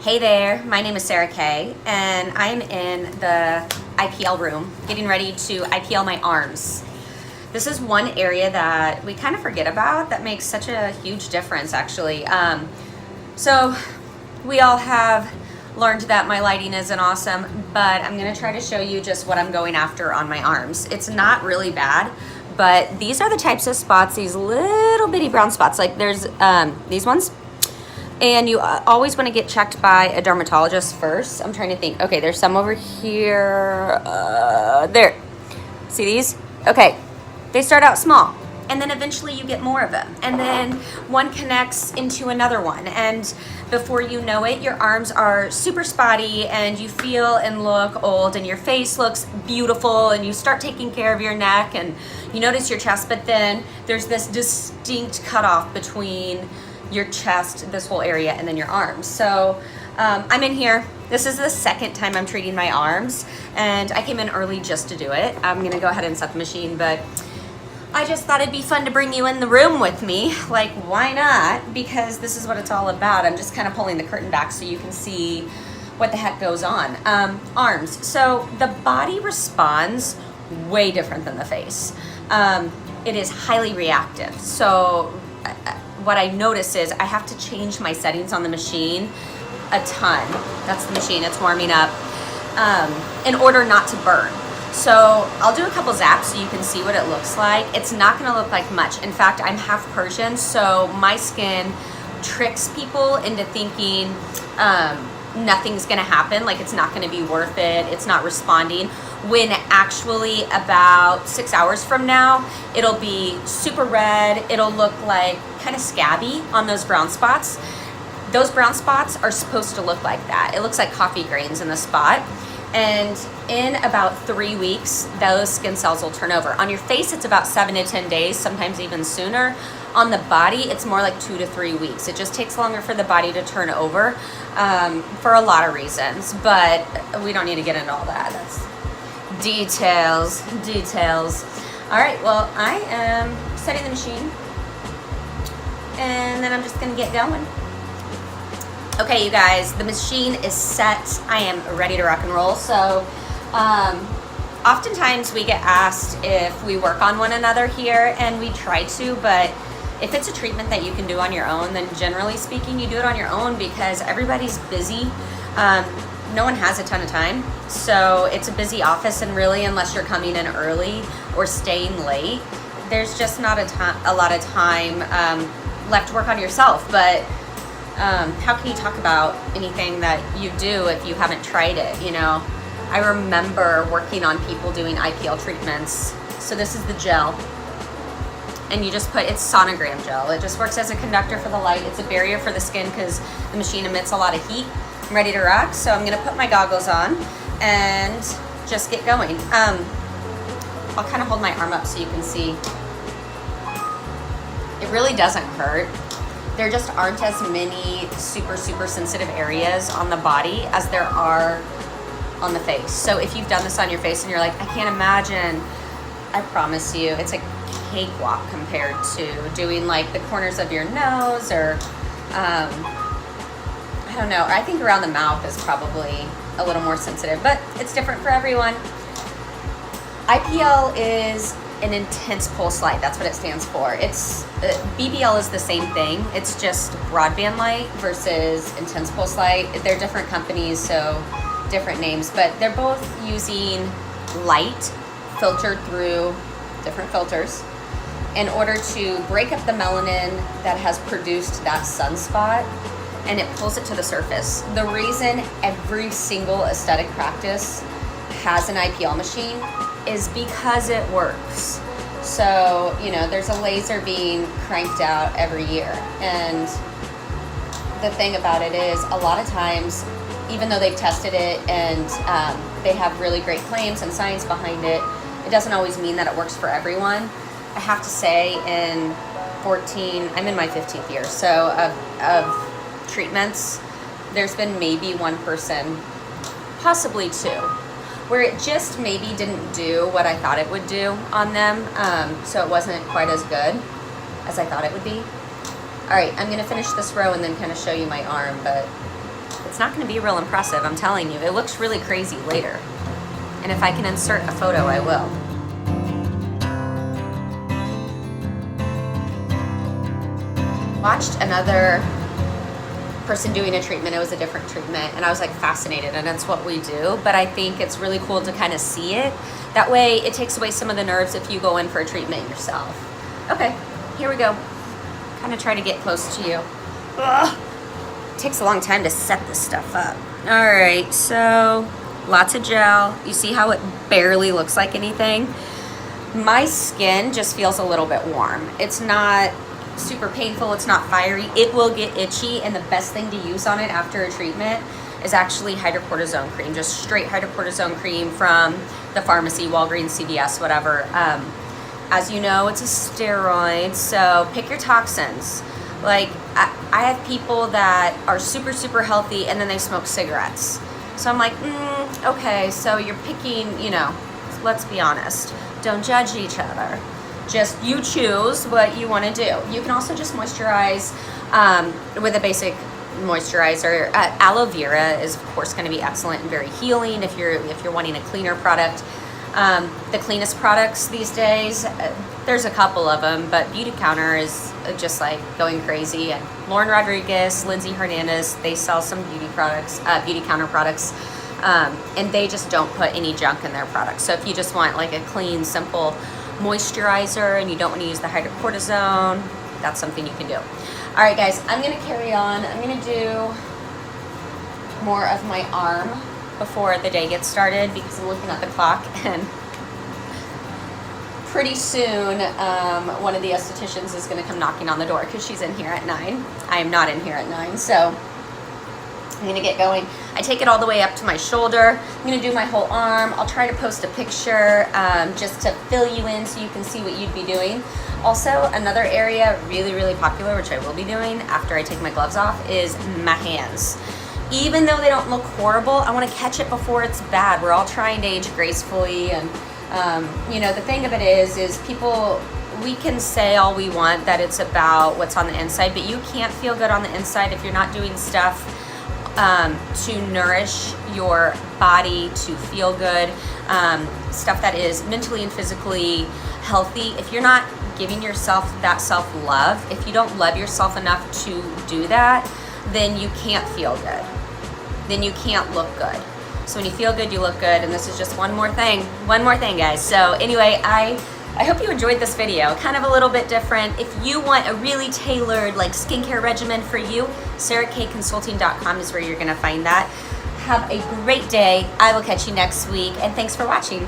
Hey there, my name is Sara K, and I'm in the IPL room getting ready to IPL my arms. This is one area that we kind of forget about that makes such a huge difference, actually. So we all have learned that my lighting isn't awesome, but I'm gonna try to show you just what I'm going after on my arms. It's not really bad, but these are the types of spots, these little bitty brown spots. Like there's these ones. And you always want to get checked by a dermatologist first. I'm trying to think. Okay, there's some over here. There. See these? Okay. They start out small. And then eventually you get more of them. And then one connects into another one. And before you know it, your arms are super spotty and you feel and look old and your face looks beautiful and you start taking care of your neck and you notice your chest. But then there's this distinct cutoff between your chest, this whole area, and then your arms. So I'm in here. This is the second time I'm treating my arms, and I came in early just to do it. I'm gonna go ahead and set the machine, but I just thought it'd be fun to bring you in the room with me. Like, why not? Because this is what it's all about. I'm just kind of pulling the curtain back so you can see what the heck goes on. Arms. So the body responds way different than the face. It is highly reactive. So what I notice is I have to change my settings on the machine a ton. That's the machine, it's warming up, in order not to burn. So I'll do a couple zaps so you can see what it looks like. It's not gonna look like much. In fact, I'm half Persian, so my skin tricks people into thinking nothing's gonna happen, like it's not gonna be worth it, it's not responding, when actually about 6 hours from now, it'll be super red, it'll look like kind of scabby on those brown spots. Those brown spots are supposed to look like that. It looks like coffee grains in the spot. And in about 3 weeks, those skin cells will turn over. On your face, it's about 7 to 10 days, sometimes even sooner. On the body, it's more like 2 to 3 weeks. It just takes longer for the body to turn over for a lot of reasons, but we don't need to get into all that. That's details. All right, well, I am setting the machine, and then I'm just gonna get going. Okay, you guys, the machine is set. I am ready to rock and roll. So oftentimes we get asked if we work on one another here, and we try to, but if it's a treatment that you can do on your own, then generally speaking, you do it on your own because everybody's busy. No one has a ton of time. So it's a busy office, and really, unless you're coming in early or staying late, there's just not a lot of time left to work on yourself. But how can you talk about anything that you do if you haven't tried it, you know? I remember working on people doing IPL treatments. So this is the gel. And you just put, it's sonogram gel. It just works as a conductor for the light. It's a barrier for the skin because the machine emits a lot of heat. I'm ready to rock, so I'm gonna put my goggles on and just get going. I'll kind of hold my arm up so you can see. It really doesn't hurt. There just aren't as many super sensitive areas on the body as there are on the face. So if you've done this on your face and you're like, I can't imagine, I promise you, it's a cakewalk compared to doing like the corners of your nose or, I don't know, I think around the mouth is probably a little more sensitive, but it's different for everyone. IPL is an intense pulse light. That's what it stands for. It's BBL is the same thing. It's just broadband light versus intense pulse light. They're different companies, so different names, but they're both using light filtered through different filters in order to break up the melanin that has produced that sunspot, and it pulls it to the surface. The reason every single aesthetic practice has an IPL machine is because it works. So, you know, there's a laser being cranked out every year. And the thing about it is, a lot of times, even though they've tested it and they have really great claims and science behind it, it doesn't always mean that it works for everyone. I have to say, I'm in my 15th year, so of treatments, there's been maybe one person, possibly two, where it just maybe didn't do what I thought it would do on them. So it wasn't quite as good as I thought it would be. All right, I'm gonna finish this row and then kind of show you my arm, but it's not going to be real impressive, I'm telling you. It looks really crazy later. And if I can insert a photo, I will. Watched another person doing a treatment. It was a different treatment, and I was like fascinated, and that's what we do. But I think it's really cool to kind of see it. That way it takes away some of the nerves if you go in for a treatment yourself. Okay, here we go. Kind of try to get close to you. Ugh. It takes a long time to set this stuff up. All right, so lots of gel. You see how it barely looks like anything? My skin just feels a little bit warm. It's not super painful, it's not fiery. It will get itchy, and the best thing to use on it after a treatment is actually hydrocortisone cream, just straight hydrocortisone cream from the pharmacy, Walgreens, CVS, whatever. As you know, it's a steroid, so pick your toxins. Like, I have people that are super, super healthy, and then they smoke cigarettes. So I'm like, okay, so you're picking, you know, let's be honest. Don't judge each other. Just you choose what you want to do. You can also just moisturize with a basic moisturizer. Aloe vera is of course going to be excellent and very healing if you're wanting a cleaner product. The cleanest products these days, there's a couple of them, but Beauty Counter is just like going crazy. And Lauren Rodriguez, Lindsay Hernandez, they sell some beauty products, Beauty Counter products, and they just don't put any junk in their products. So if you just want like a clean, simple moisturizer and you don't want to use the hydrocortisone, that's something you can do. All right, guys, I'm going to carry on. I'm going to do more of my arm before the day gets started because I'm looking at the clock, and pretty soon one of the estheticians is going to come knocking on the door because she's in here at 9. I am not in here at 9, so I'm going to get going. I take it all the way up to my shoulder. I'm going to do my whole arm. I'll try to post a picture just to fill you in so you can see what you'd be doing. Also, another area really, really popular, which I will be doing after I take my gloves off, is my hands. Even though they don't look horrible, I want to catch it before it's bad. We're all trying to age gracefully, and you know, the thing of it is people, we can say all we want that it's about what's on the inside, but you can't feel good on the inside if you're not doing stuff to nourish your body, to feel good, stuff that is mentally and physically healthy. If you're not giving yourself that self-love, if you don't love yourself enough to do that, then you can't feel good. Then you can't look good. So when you feel good, you look good, and this is just one more thing, guys. So anyway, I hope you enjoyed this video, kind of a little bit different. If you want a really tailored like skincare regimen for you, SaraKconsulting.com is where you're gonna find that. Have a great day. I will catch you next week, and thanks for watching.